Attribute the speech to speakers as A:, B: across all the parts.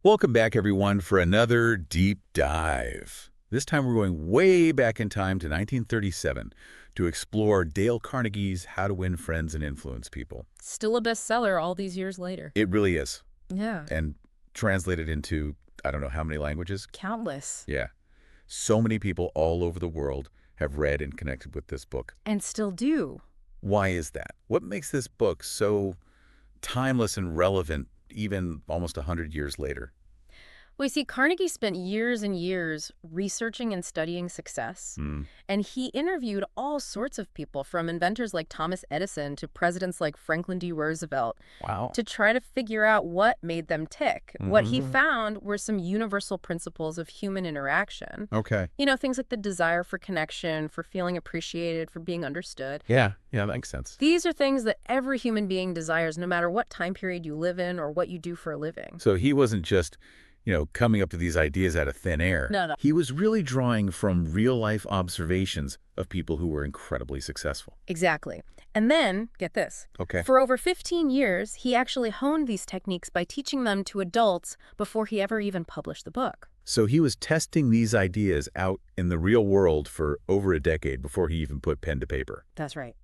A: Welcome back, everyone, for another deep dive. This time we're going way back in time to 1937 to explore Dale Carnegie's How to Win Friends and Influence People.
B: Still a bestseller all these years later.
A: It really is.
B: Yeah.
A: And translated into, I don't know how many languages.
B: Countless.
A: Yeah. So many people all over the world have read and connected with this book.
B: And still do.
A: Why is that? What makes this book so timeless and relevant even almost 100 years later?
B: Well, you see, Carnegie spent years and years researching and studying success. And he interviewed all sorts of people, from inventors like Thomas Edison to presidents like Franklin D. Roosevelt,
A: Wow.
B: to try to figure out what made them tick. What he found were some universal principles of human interaction.
A: Okay.
B: You know, things like the desire for connection, for feeling appreciated, for being understood.
A: Yeah, that makes sense.
B: These are things that every human being desires, no matter what time period you live in or what you do for a living.
A: So he wasn't just, coming up to these ideas out of thin air.
B: No.
A: He was really drawing from real-life observations of people who were incredibly successful.
B: Exactly. And then, get this.
A: Okay.
B: For over 15 years, he actually honed these techniques by teaching them to adults before he ever even published the book.
A: So he was testing these ideas out in the real world for over a decade before he even put pen to paper.
B: That's right.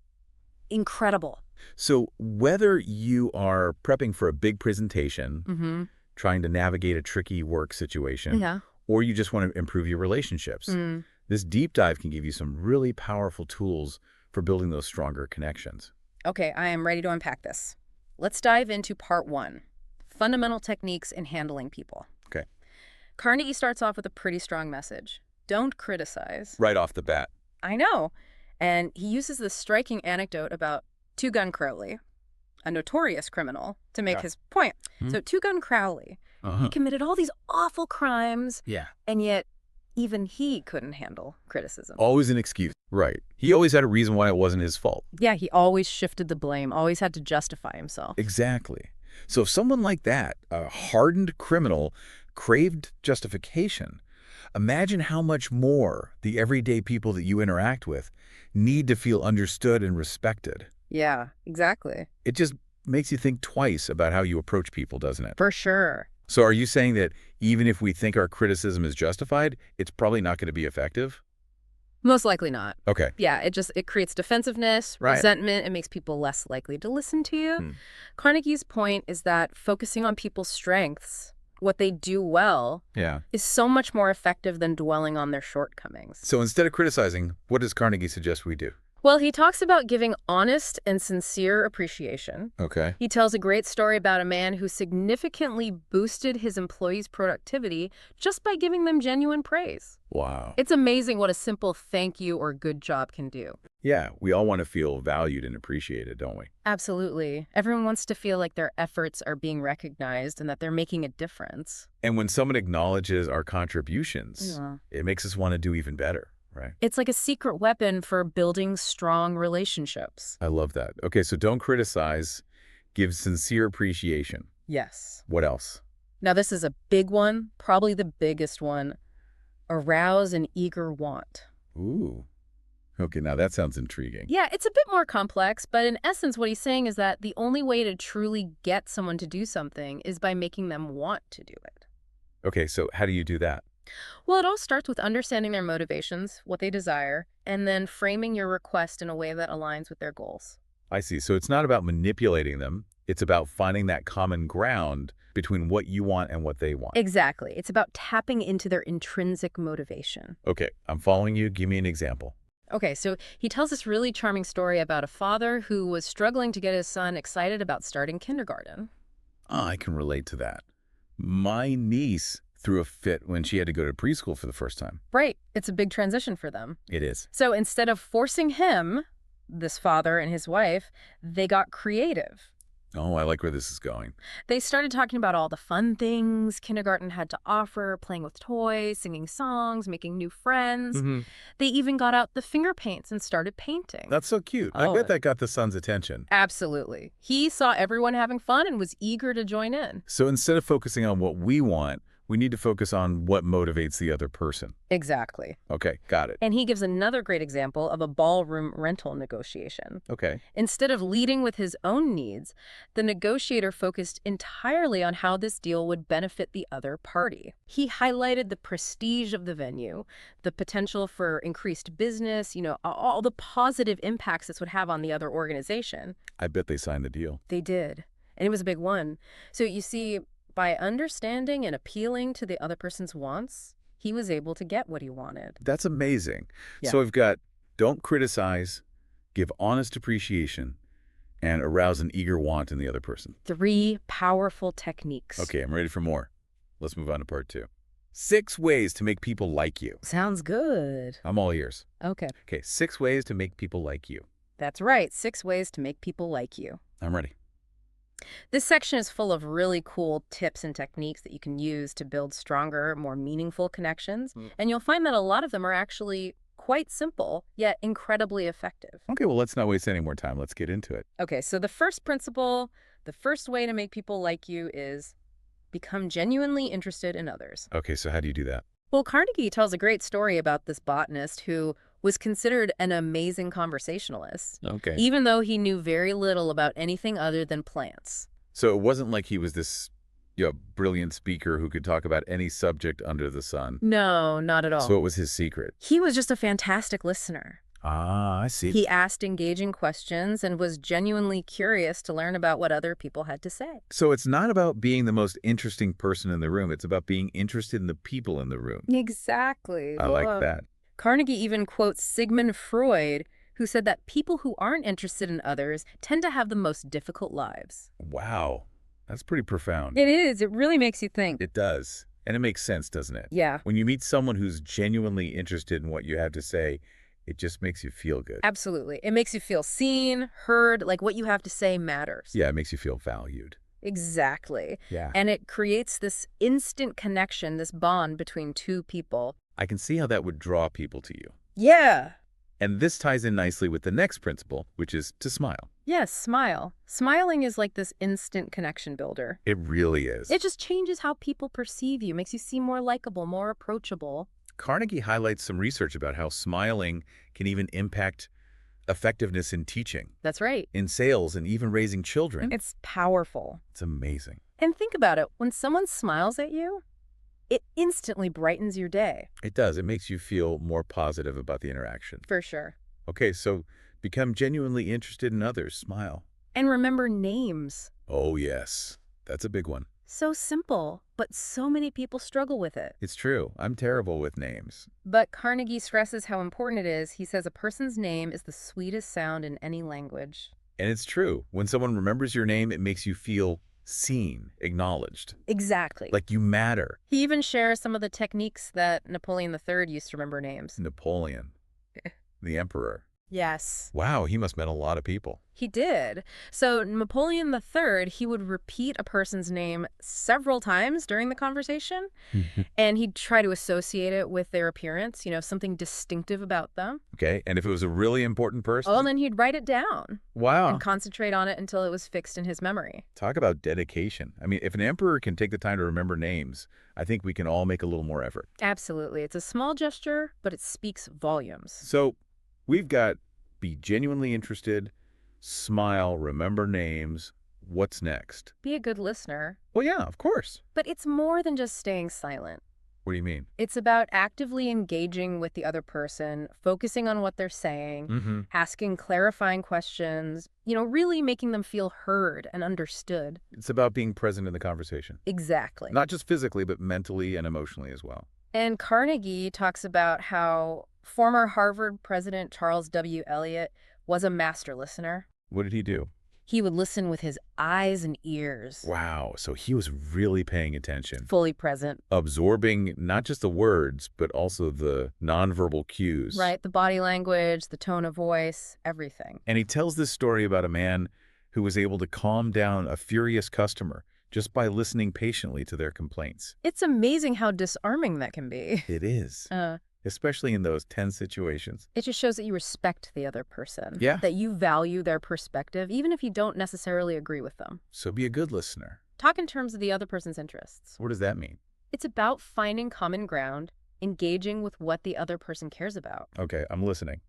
B: Incredible.
A: So whether you are prepping for a big presentation, trying to navigate a tricky work situation, or you just want to improve your relationships, this deep dive can give you some really powerful tools for building those stronger connections.
B: Okay, I am ready to unpack this. Let's dive into part 1, fundamental techniques in handling people.
A: Okay.
B: Carnegie starts off with a pretty strong message. Don't criticize.
A: Right off the bat.
B: I know. And he uses this striking anecdote about Two Gun Crowley, a notorious criminal, to make his point. So Two Gun Crowley, he committed all these awful crimes, and yet even he couldn't handle criticism.
A: Always an excuse. Right. He always had a reason why it wasn't his fault.
B: Yeah, he always shifted the blame, always had to justify himself.
A: Exactly. So if someone like that, a hardened criminal, craved justification, imagine how much more the everyday people that you interact with need to feel understood and respected.
B: Yeah, exactly.
A: It just makes you think twice about how you approach people, doesn't it?
B: For sure.
A: So are you saying that even if we think our criticism is justified, it's probably not going to be effective?
B: Most likely not.
A: Okay.
B: Yeah, it creates defensiveness, resentment. It makes people less likely to listen to you. Carnegie's point is that focusing on people's strengths, what they do well, is so much more effective than dwelling on their shortcomings.
A: So instead of criticizing, what does Carnegie suggest we do?
B: Well, he talks about giving honest and sincere appreciation.
A: Okay.
B: He tells a great story about a man who significantly boosted his employees' productivity just by giving them genuine praise.
A: Wow.
B: It's amazing what a simple thank you or good job can do.
A: Yeah, we all want to feel valued and appreciated, don't we?
B: Absolutely. Everyone wants to feel like their efforts are being recognized and that they're making a difference.
A: And when someone acknowledges our contributions, it makes us want to do even better. Right.
B: It's like a secret weapon for building strong relationships.
A: I love that. Okay, so don't criticize, give sincere appreciation.
B: Yes.
A: What else?
B: Now, this is a big one, probably the biggest one. Arouse an eager want.
A: Ooh. Okay, now that sounds intriguing.
B: Yeah, it's a bit more complex, but in essence, what he's saying is that the only way to truly get someone to do something is by making them want to do it.
A: Okay, so how do you do that?
B: Well, it all starts with understanding their motivations, what they desire, and then framing your request in a way that aligns with their goals.
A: I see. So it's not about manipulating them. It's about finding that common ground between what you want and what they want.
B: Exactly. It's about tapping into their intrinsic motivation.
A: Okay, I'm following you. Give me an example.
B: Okay, so he tells this really charming story about a father who was struggling to get his son excited about starting kindergarten.
A: I can relate to that. My niece threw a fit when she had to go to preschool for the first time.
B: Right. It's a big transition for them.
A: It is.
B: So instead of forcing him, this father and his wife, they got creative.
A: Oh, I like where this is going.
B: They started talking about all the fun things kindergarten had to offer, playing with toys, singing songs, making new friends. They even got out the finger paints and started painting.
A: That's so cute. I bet that got the son's attention.
B: Absolutely. He saw everyone having fun and was eager to join in.
A: So instead of focusing on what we want, We need to focus on what motivates the other person.
B: Exactly.
A: Okay, got it.
B: And he gives another great example of a ballroom rental negotiation.
A: Okay.
B: Instead of leading with his own needs, the negotiator focused entirely on how this deal would benefit the other party. He highlighted the prestige of the venue, the potential for increased business, all the positive impacts this would have on the other organization.
A: I bet they signed the deal.
B: They did. And it was a big one. So you see, by understanding and appealing to the other person's wants, he was able to get what he wanted.
A: That's amazing.
B: Yeah.
A: So we've got don't criticize, give honest appreciation, and arouse an eager want in the other person.
B: 3 powerful techniques.
A: Okay, I'm ready for more. Let's move on to part 2. 6 ways to make people like you.
B: Sounds good.
A: I'm all ears.
B: Okay.
A: Okay, 6 ways to make people like you.
B: That's right. 6 ways to make people like you.
A: I'm ready.
B: This section is full of really cool tips and techniques that you can use to build stronger, more meaningful connections. And you'll find that a lot of them are actually quite simple, yet incredibly effective.
A: Okay, well, let's not waste any more time. Let's get into it.
B: Okay, so the first principle, the first way to make people like you is become genuinely interested in others.
A: Okay, so how do you do that?
B: Well, Carnegie tells a great story about this botanist who was considered an amazing conversationalist, even though he knew very little about anything other than plants.
A: So it wasn't like he was this brilliant speaker who could talk about any subject under the sun.
B: No, not at all.
A: So it was his secret.
B: He was just a fantastic listener.
A: Ah, I see.
B: He asked engaging questions and was genuinely curious to learn about what other people had to say.
A: So it's not about being the most interesting person in the room. It's about being interested in the people in the room.
B: Exactly.
A: I like that.
B: Carnegie even quotes Sigmund Freud, who said that people who aren't interested in others tend to have the most difficult lives.
A: Wow. That's pretty profound.
B: It is. It really makes you think.
A: It does. And it makes sense, doesn't it?
B: Yeah.
A: When you meet someone who's genuinely interested in what you have to say, it just makes you feel good.
B: Absolutely. It makes you feel seen, heard, like what you have to say matters.
A: Yeah, it makes you feel valued.
B: Exactly.
A: Yeah.
B: And it creates this instant connection, this bond between 2 people.
A: I can see how that would draw people to you.
B: Yeah.
A: And this ties in nicely with the next principle, which is to smile.
B: Yes, smile. Smiling is like this instant connection builder.
A: It really is.
B: It just changes how people perceive you, makes you seem more likable, more approachable.
A: Carnegie highlights some research about how smiling can even impact effectiveness in teaching.
B: That's right.
A: In sales and even raising children.
B: It's powerful.
A: It's amazing.
B: And think about it. When someone smiles at you, it instantly brightens your day.
A: It does. It makes you feel more positive about the interaction.
B: For sure.
A: Okay, so become genuinely interested in others. Smile.
B: And remember names.
A: Oh, yes. That's a big one.
B: So simple, but so many people struggle with it.
A: It's true. I'm terrible with names.
B: But Carnegie stresses how important it is. He says a person's name is the sweetest sound in any language.
A: And it's true. When someone remembers your name, it makes you feel seen, acknowledged.
B: Exactly.
A: Like you matter.
B: He even shares some of the techniques that Napoleon III used to remember names.
A: Napoleon, the emperor.
B: Yes.
A: Wow, he must have met a lot of people.
B: He did. So Napoleon III, he would repeat a person's name several times during the conversation, and he'd try to associate it with their appearance, something distinctive about them.
A: Okay, and if it was a really important person?
B: Oh, and then he'd write it down.
A: Wow.
B: And concentrate on it until it was fixed in his memory.
A: Talk about dedication. I mean, if an emperor can take the time to remember names, I think we can all make a little more effort.
B: Absolutely. It's a small gesture, but it speaks volumes.
A: So we've got be genuinely interested, smile, remember names. What's next?
B: Be a good listener.
A: Well, yeah, of course.
B: But it's more than just staying silent.
A: What do you mean?
B: It's about actively engaging with the other person, focusing on what they're saying, asking clarifying questions, really making them feel heard and understood.
A: It's about being present in the conversation.
B: Exactly.
A: Not just physically, but mentally and emotionally as well.
B: And Carnegie talks about how former Harvard President Charles W. Eliot was a master listener.
A: What did he do?
B: He would listen with his eyes and ears.
A: Wow, so he was really paying attention.
B: Fully present.
A: Absorbing not just the words, but also the nonverbal cues.
B: Right, the body language, the tone of voice, everything.
A: And he tells this story about a man who was able to calm down a furious customer just by listening patiently to their complaints.
B: It's amazing how disarming that can be.
A: It is. Especially in those tense situations.
B: It just shows that you respect the other person.
A: Yeah.
B: That you value their perspective, even if you don't necessarily agree with them.
A: So be a good listener.
B: Talk in terms of the other person's interests.
A: What does that mean?
B: It's about finding common ground, engaging with what the other person cares about.
A: Okay, I'm listening.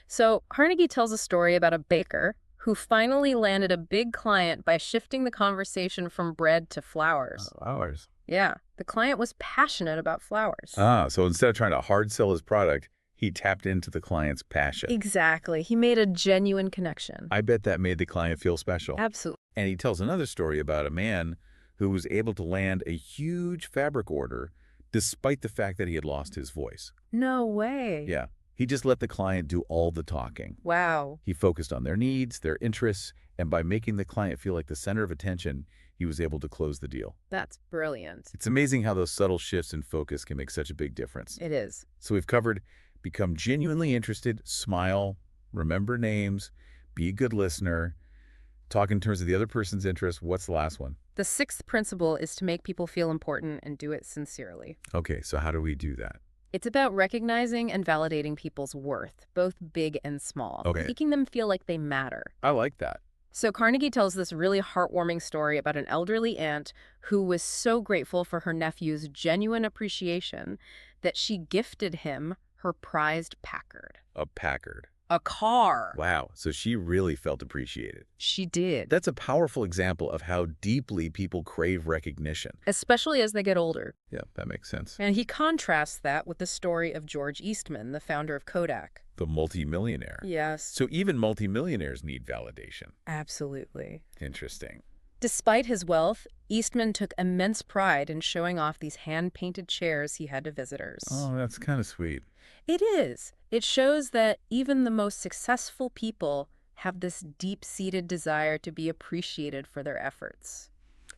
B: So Carnegie tells a story about a baker who finally landed a big client by shifting the conversation from bread to flowers.
A: Flowers.
B: Yeah, the client was passionate about flowers.
A: So instead of trying to hard sell his product, he tapped into the client's passion.
B: Exactly. He made a genuine connection.
A: I bet that made the client feel special.
B: Absolutely.
A: And he tells another story about a man who was able to land a huge fabric order despite the fact that he had lost his voice.
B: No way.
A: Yeah. He just let the client do all the talking.
B: Wow.
A: He focused on their needs, their interests, and by making the client feel like the center of attention, he was able to close the deal.
B: That's brilliant.
A: It's amazing how those subtle shifts in focus can make such a big difference.
B: It is.
A: So we've covered become genuinely interested, smile, remember names, be a good listener, talk in terms of the other person's interests. What's the last one?
B: The sixth principle is to make people feel important and do it sincerely.
A: Okay, so how do we do that?
B: It's about recognizing and validating people's worth, both big and small, making them feel like they matter.
A: I like that.
B: So Carnegie tells this really heartwarming story about an elderly aunt who was so grateful for her nephew's genuine appreciation that she gifted him her prized Packard.
A: A Packard.
B: A car.
A: Wow, so she really felt appreciated.
B: She did.
A: That's a powerful example of how deeply people crave recognition.
B: Especially as they get older.
A: Yeah, that makes sense.
B: And he contrasts that with the story of George Eastman, the founder of Kodak.
A: The multimillionaire.
B: Yes.
A: So even multimillionaires need validation.
B: Absolutely.
A: Interesting.
B: Despite his wealth, Eastman took immense pride in showing off these hand-painted chairs he had to visitors.
A: Oh, that's kind of sweet.
B: It is. It shows that even the most successful people have this deep-seated desire to be appreciated for their efforts.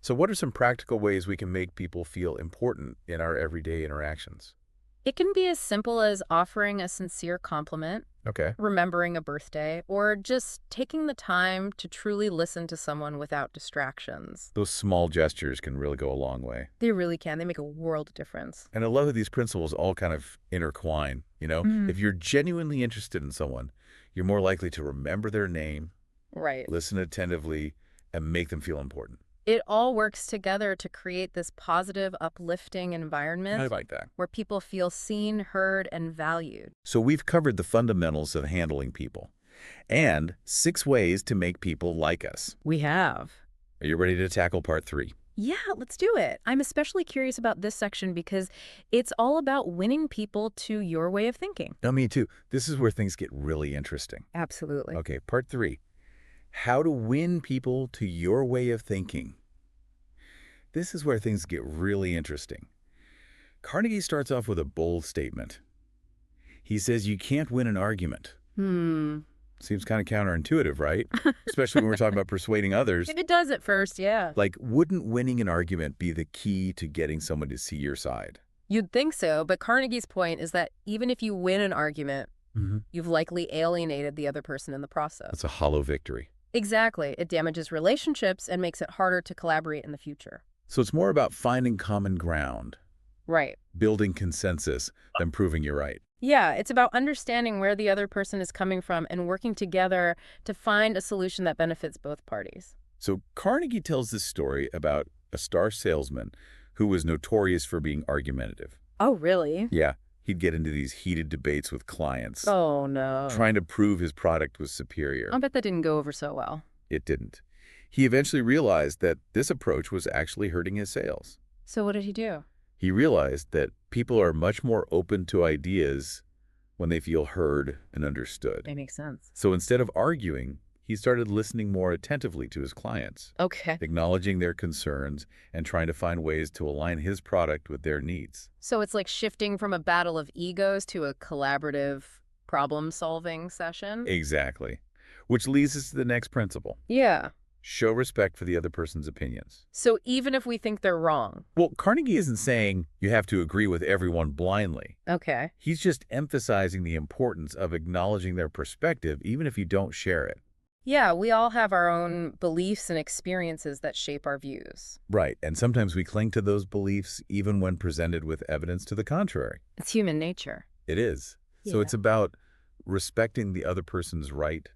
A: So what are some practical ways we can make people feel important in our everyday interactions?
B: It can be as simple as offering a sincere compliment, remembering a birthday, or just taking the time to truly listen to someone without distractions.
A: Those small gestures can really go a long way.
B: They really can. They make a world of difference.
A: And I love that these principles all kind of intertwine, you know? If you're genuinely interested in someone, you're more likely to remember their name, listen attentively, and make them feel important.
B: It all works together to create this positive, uplifting environment.
A: I like that.
B: Where people feel seen, heard, and valued.
A: So we've covered the fundamentals of handling people and 6 ways to make people like us.
B: We have.
A: Are you ready to tackle part 3?
B: Yeah, let's do it. I'm especially curious about this section because it's all about winning people to your way of thinking.
A: No, me too. This is where things get really interesting.
B: Absolutely.
A: Okay, part 3. How to win people to your way of thinking. This is where things get really interesting. Carnegie starts off with a bold statement. He says you can't win an argument. Seems kind of counterintuitive, right? Especially when we're talking about persuading others.
B: It does at first, yeah.
A: Like, wouldn't winning an argument be the key to getting someone to see your side?
B: You'd think so, but Carnegie's point is that even if you win an argument, you've likely alienated the other person in the process.
A: That's a hollow victory.
B: Exactly. It damages relationships and makes it harder to collaborate in the future.
A: So it's more about finding common ground.
B: Right.
A: Building consensus than proving you're right.
B: Yeah, it's about understanding where the other person is coming from and working together to find a solution that benefits both parties.
A: So Carnegie tells this story about a star salesman who was notorious for being argumentative.
B: Oh, really?
A: Yeah. He'd get into these heated debates with clients.
B: Oh, no.
A: Trying to prove his product was superior.
B: I bet that didn't go over so well.
A: It didn't. He eventually realized that this approach was actually hurting his sales.
B: So what did he do?
A: He realized that people are much more open to ideas when they feel heard and understood.
B: That makes sense.
A: So instead of arguing, he started listening more attentively to his clients.
B: Okay.
A: Acknowledging their concerns and trying to find ways to align his product with their needs.
B: So it's like shifting from a battle of egos to a collaborative problem-solving session?
A: Exactly. Which leads us to the next principle.
B: Yeah.
A: Show respect for the other person's opinions.
B: So even if we think they're wrong?
A: Well, Carnegie isn't saying you have to agree with everyone blindly.
B: Okay.
A: He's just emphasizing the importance of acknowledging their perspective, even if you don't share it.
B: Yeah, we all have our own beliefs and experiences that shape our views.
A: Right, and sometimes we cling to those beliefs even when presented with evidence to the contrary.
B: It's human nature.
A: It is.
B: Yeah.
A: So it's about respecting the other person's right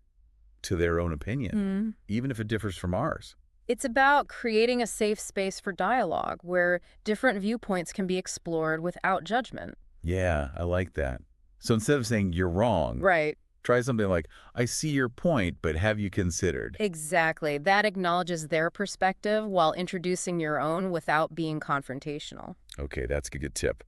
A: to their own opinion, even if it differs from ours.
B: It's about creating a safe space for dialogue where different viewpoints can be explored without judgment.
A: Yeah, I like that. So instead of saying you're wrong,
B: Right.
A: try something like, I see your point, but have you considered?
B: Exactly. That acknowledges their perspective while introducing your own without being confrontational.
A: Okay, that's a good tip.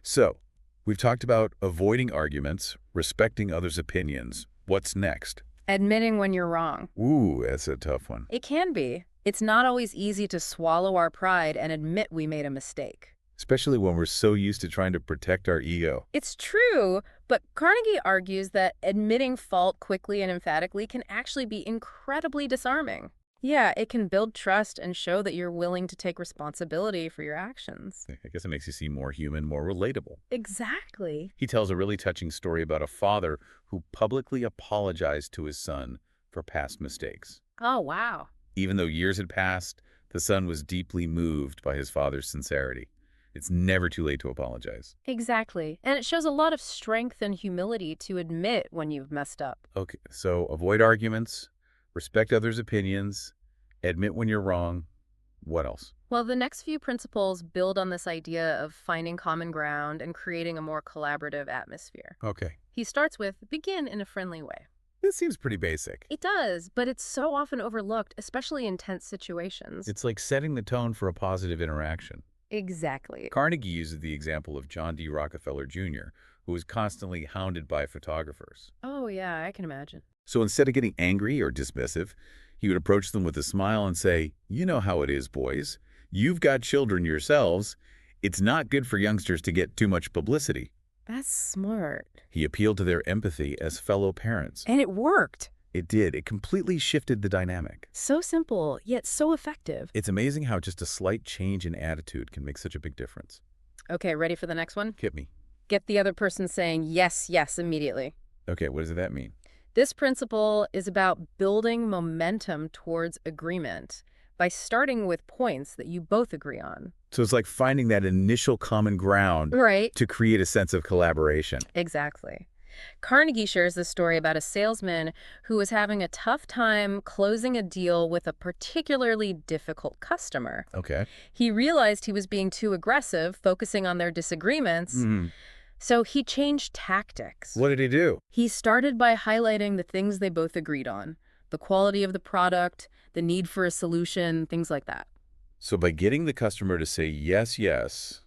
A: So, we've talked about avoiding arguments, respecting others' opinions. What's next?
B: Admitting when you're wrong.
A: Ooh, that's a tough one.
B: It can be. It's not always easy to swallow our pride and admit we made a mistake.
A: Especially when we're so used to trying to protect our ego.
B: It's true, but Carnegie argues that admitting fault quickly and emphatically can actually be incredibly disarming. Yeah, it can build trust and show that you're willing to take responsibility for your actions.
A: I guess it makes you seem more human, more relatable.
B: Exactly.
A: He tells a really touching story about a father who publicly apologized to his son for past mistakes.
B: Oh, wow.
A: Even though years had passed, the son was deeply moved by his father's sincerity. It's never too late to apologize.
B: Exactly. And it shows a lot of strength and humility to admit when you've messed up.
A: Okay, so avoid arguments, respect others' opinions, admit when you're wrong. What else?
B: Well, the next few principles build on this idea of finding common ground and creating a more collaborative atmosphere.
A: Okay.
B: He starts with, begin in a friendly way.
A: This seems pretty basic.
B: It does, but it's so often overlooked, especially in tense situations.
A: It's like setting the tone for a positive interaction.
B: Exactly.
A: Carnegie uses the example of John D. Rockefeller Jr., who was constantly hounded by photographers.
B: Oh, yeah, I can imagine.
A: So instead of getting angry or dismissive, he would approach them with a smile and say, you know how it is, boys. You've got children yourselves. It's not good for youngsters to get too much publicity.
B: That's smart.
A: He appealed to their empathy as fellow parents.
B: And it worked.
A: It did. It completely shifted the dynamic.
B: So simple, yet so effective.
A: It's amazing how just a slight change in attitude can make such a big difference.
B: Okay, ready for the next one?
A: Hit me.
B: Get the other person saying yes, yes immediately.
A: Okay, what does that mean?
B: This principle is about building momentum towards agreement by starting with points that you both agree on.
A: So it's like finding that initial common ground
B: Right.
A: to create a sense of collaboration.
B: Exactly. Carnegie shares this story about a salesman who was having a tough time closing a deal with a particularly difficult customer.
A: Okay.
B: He realized he was being too aggressive, focusing on their disagreements, so he changed tactics.
A: What did he do?
B: He started by highlighting the things they both agreed on, the quality of the product, the need for a solution, things like that.
A: So by getting the customer to say yes, yes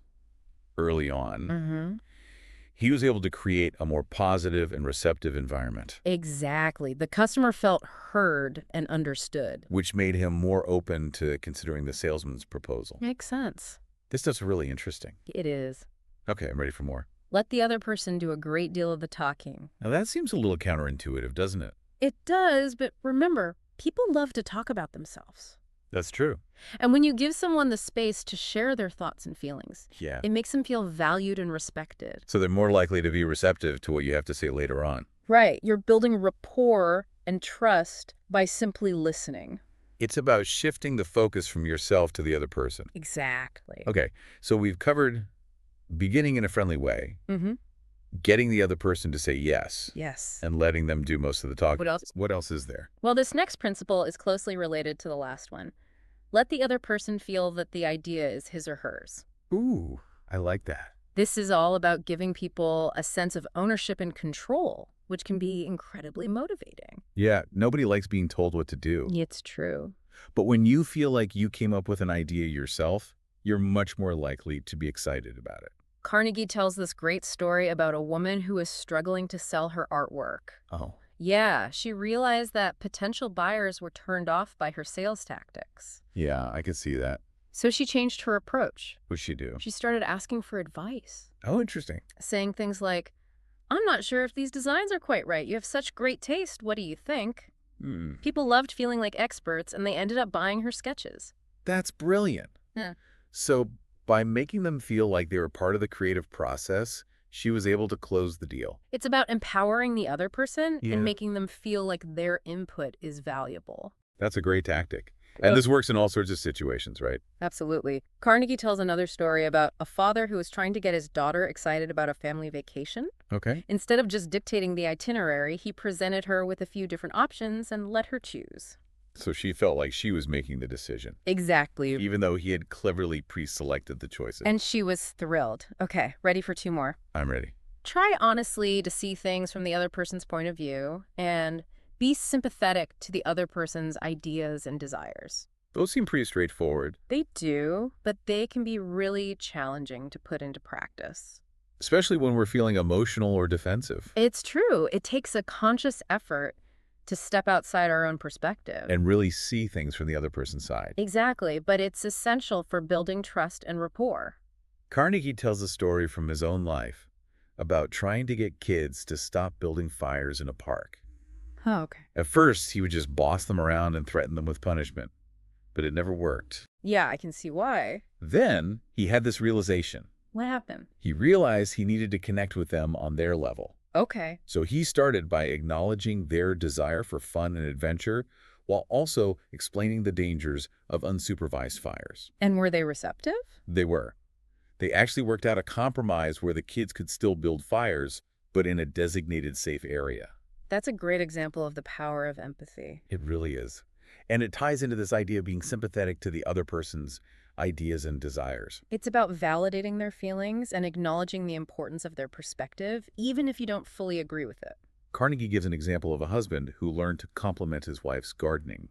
A: early on, he was able to create a more positive and receptive environment.
B: Exactly. The customer felt heard and understood.
A: Which made him more open to considering the salesman's proposal.
B: Makes sense.
A: This stuff's really interesting.
B: It is.
A: Okay, I'm ready for more.
B: Let the other person do a great deal of the talking.
A: Now that seems a little counterintuitive, doesn't it?
B: It does, but remember, people love to talk about themselves.
A: That's true.
B: And when you give someone the space to share their thoughts and feelings,
A: Yeah.
B: it makes them feel valued and respected.
A: So they're more likely to be receptive to what you have to say later on.
B: Right. You're building rapport and trust by simply listening.
A: It's about shifting the focus from yourself to the other person.
B: Exactly.
A: Okay, so we've covered beginning in a friendly way, getting the other person to say yes,
B: Yes.
A: and letting them do most of the talking.
B: What else?
A: What else is there?
B: Well, this next principle is closely related to the last one. Let the other person feel that the idea is his or hers.
A: Ooh, I like that.
B: This is all about giving people a sense of ownership and control, which can be incredibly motivating.
A: Yeah, nobody likes being told what to do.
B: It's true.
A: But when you feel like you came up with an idea yourself, you're much more likely to be excited about it.
B: Carnegie tells this great story about a woman who is struggling to sell her artwork.
A: Oh.
B: Yeah, she realized that potential buyers were turned off by her sales tactics.
A: Yeah, I can see that.
B: So she changed her approach.
A: What'd she do?
B: She started asking for advice,
A: Oh, interesting.
B: saying things like, I'm not sure if these designs are quite right. You have such great taste. What do you think? People loved feeling like experts, and they ended up buying her sketches.
A: That's brilliant.
B: Yeah.
A: So by making them feel like they were part of the creative process, she was able to close the deal.
B: It's about empowering the other person
A: Yeah.
B: and making them feel like their input is valuable.
A: That's a great tactic. And this works in all sorts of situations, right?
B: Absolutely. Carnegie tells another story about a father who was trying to get his daughter excited about a family vacation.
A: Okay.
B: Instead of just dictating the itinerary, he presented her with a few different options and let her choose.
A: So she felt like she was making the decision.
B: Exactly.
A: Even though he had cleverly pre-selected the choices.
B: And she was thrilled. Okay, ready for 2 more.
A: I'm ready.
B: Try honestly to see things from the other person's point of view and be sympathetic to the other person's ideas and desires.
A: Those seem pretty straightforward.
B: They do, but they can be really challenging to put into practice.
A: Especially when we're feeling emotional or defensive.
B: It's true. It takes a conscious effort to step outside our own perspective.
A: And really see things from the other person's side.
B: Exactly, but it's essential for building trust and rapport.
A: Carnegie tells a story from his own life about trying to get kids to stop building fires in a park.
B: Oh, okay.
A: At first, he would just boss them around and threaten them with punishment, but it never worked.
B: Yeah, I can see why.
A: Then he had this realization.
B: What happened?
A: He realized he needed to connect with them on their level.
B: Okay.
A: So he started by acknowledging their desire for fun and adventure while also explaining the dangers of unsupervised fires.
B: And were they receptive?
A: They were. They actually worked out a compromise where the kids could still build fires, but in a designated safe area.
B: That's a great example of the power of empathy.
A: It really is. And it ties into this idea of being sympathetic to the other person's ideas and desires.
B: It's about validating their feelings and acknowledging the importance of their perspective, even if you don't fully agree with it.
A: Carnegie gives an example of a husband who learned to compliment his wife's gardening,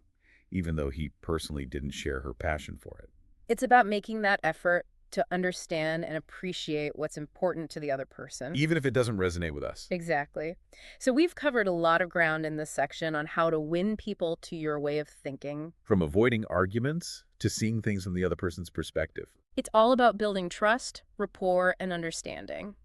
A: even though he personally didn't share her passion for it.
B: It's about making that effort to understand and appreciate what's important to the other person.
A: Even if it doesn't resonate with us.
B: Exactly. So we've covered a lot of ground in this section on how to win people to your way of thinking.
A: From avoiding arguments to seeing things from the other person's perspective.
B: It's all about building trust, rapport, and understanding.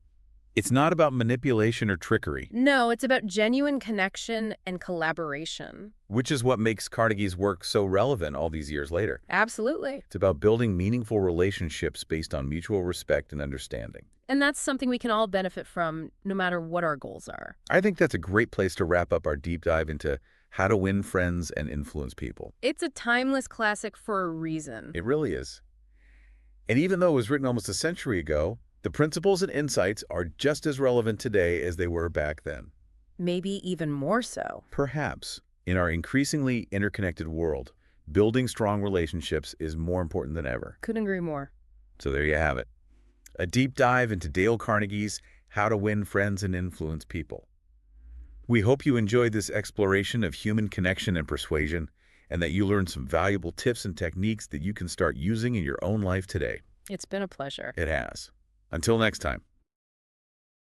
A: It's not about manipulation or trickery.
B: No, it's about genuine connection and collaboration.
A: Which is what makes Carnegie's work so relevant all these years later.
B: Absolutely.
A: It's about building meaningful relationships based on mutual respect and understanding.
B: And that's something we can all benefit from, no matter what our goals are.
A: I think that's a great place to wrap up our deep dive into how to win friends and influence people.
B: It's a timeless classic for a reason.
A: It really is. And even though it was written almost a century ago, the principles and insights are just as relevant today as they were back then.
B: Maybe even more so.
A: Perhaps. In our increasingly interconnected world, building strong relationships is more important than ever.
B: Couldn't agree more.
A: So there you have it. A deep dive into Dale Carnegie's How to Win Friends and Influence People. We hope you enjoyed this exploration of human connection and persuasion, and that you learned some valuable tips and techniques that you can start using in your own life today.
B: It's been a pleasure.
A: It has. Until next time.